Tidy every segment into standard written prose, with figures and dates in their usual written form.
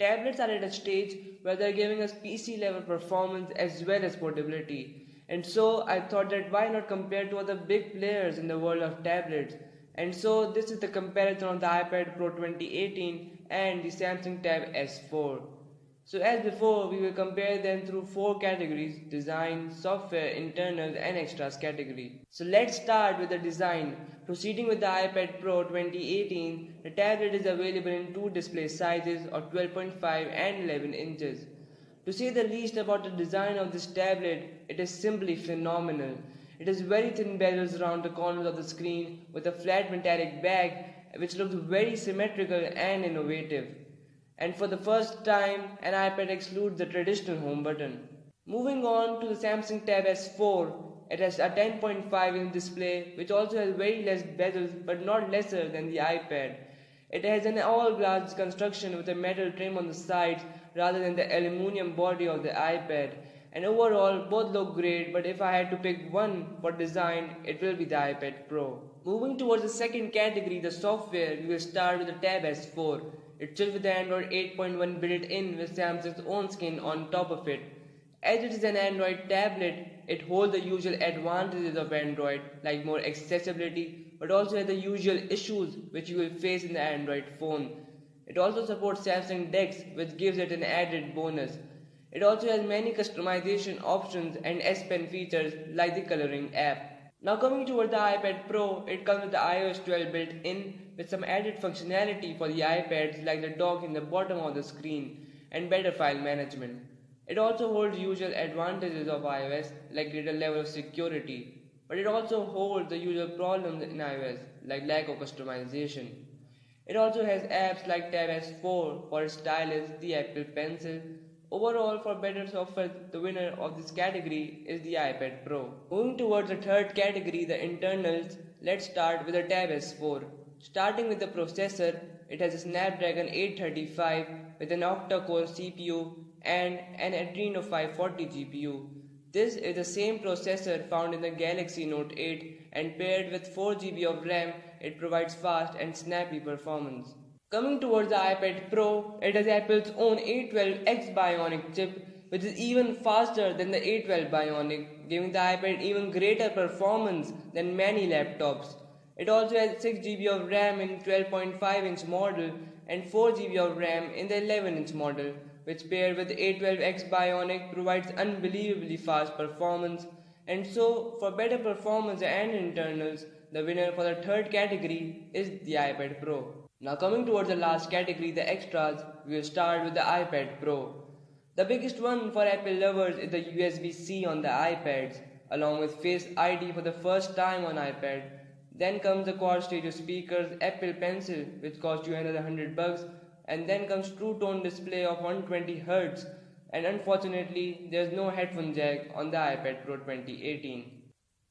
Tablets are at a stage where they're giving us PC level performance as well as portability. And so I thought that why not compare to other big players in the world of tablets. And so this is the comparison of the iPad Pro 2018 and the Samsung Tab S4. So as before, we will compare them through 4 categories: design, software, internals and extras category. So let's start with the design. Proceeding with the iPad Pro 2018, the tablet is available in 2 display sizes of 12.5 and 11 inches. To say the least about the design of this tablet, it is simply phenomenal. It has very thin bezels around the corners of the screen with a flat metallic back which looks very symmetrical and innovative. And for the first time, an iPad excludes the traditional home button. Moving on to the Samsung Tab S4, it has a 10.5-inch display which also has very less bezels but not lesser than the iPad. It has an all-glass construction with a metal trim on the sides rather than the aluminum body of the iPad. And overall, both look great, but if I had to pick one for design, it will be the iPad Pro. Moving towards the second category, the software, we will start with the Tab S4. It ships with the Android 8.1 built in with Samsung's own skin on top of it. As it is an Android tablet, it holds the usual advantages of Android like more accessibility, but also has the usual issues which you will face in the Android phone. It also supports Samsung DeX, which gives it an added bonus. It also has many customization options and S Pen features like the coloring app. Now coming towards the iPad Pro, it comes with the iOS 12 built in with some added functionality for the iPads like the dock in the bottom of the screen and better file management. It also holds usual advantages of iOS like greater level of security, but it also holds the usual problems in iOS like lack of customization. It also has apps like Tab S4 for its stylus, the Apple Pencil. Overall, for better software, the winner of this category is the iPad Pro. Moving towards the third category, the internals, let's start with the Tab S4. Starting with the processor, it has a Snapdragon 835 with an octa-core CPU and an Adreno 540 GPU. This is the same processor found in the Galaxy Note 8 and paired with 4 GB of RAM, it provides fast and snappy performance. Coming towards the iPad Pro, it has Apple's own A12X Bionic chip which is even faster than the A12 Bionic, giving the iPad even greater performance than many laptops. It also has 6 GB of RAM in 12.5-inch model and 4 GB of RAM in the 11-inch model, which paired with the A12X Bionic provides unbelievably fast performance. And so, for better performance and internals, the winner for the third category is the iPad Pro. Now coming towards the last category, the extras, we will start with the iPad Pro. The biggest one for Apple lovers is the USB-C on the iPads, along with Face ID for the first time on iPad. Then comes the quad stereo speakers, Apple Pencil, which cost you another $100, and then comes True Tone display of 120Hz, and unfortunately, there's no headphone jack on the iPad Pro 2018.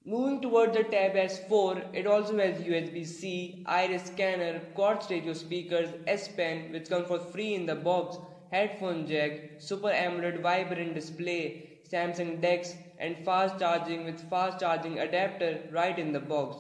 Moving towards the Tab S4, it also has USB-C, iris scanner, quad stereo speakers, S Pen which comes for free in the box, headphone jack, Super AMOLED vibrant display, Samsung DeX and fast charging with fast charging adapter right in the box.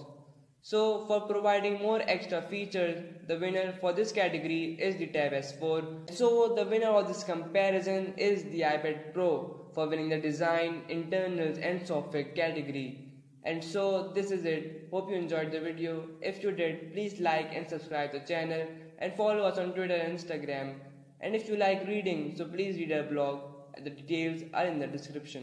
So for providing more extra features, the winner for this category is the Tab S4. So the winner of this comparison is the iPad Pro for winning the design, internals and software category. And so this is it. Hope you enjoyed the video. If you did, please like and subscribe the channel and follow us on Twitter and Instagram. And if you like reading, so please read our blog. The details are in the description.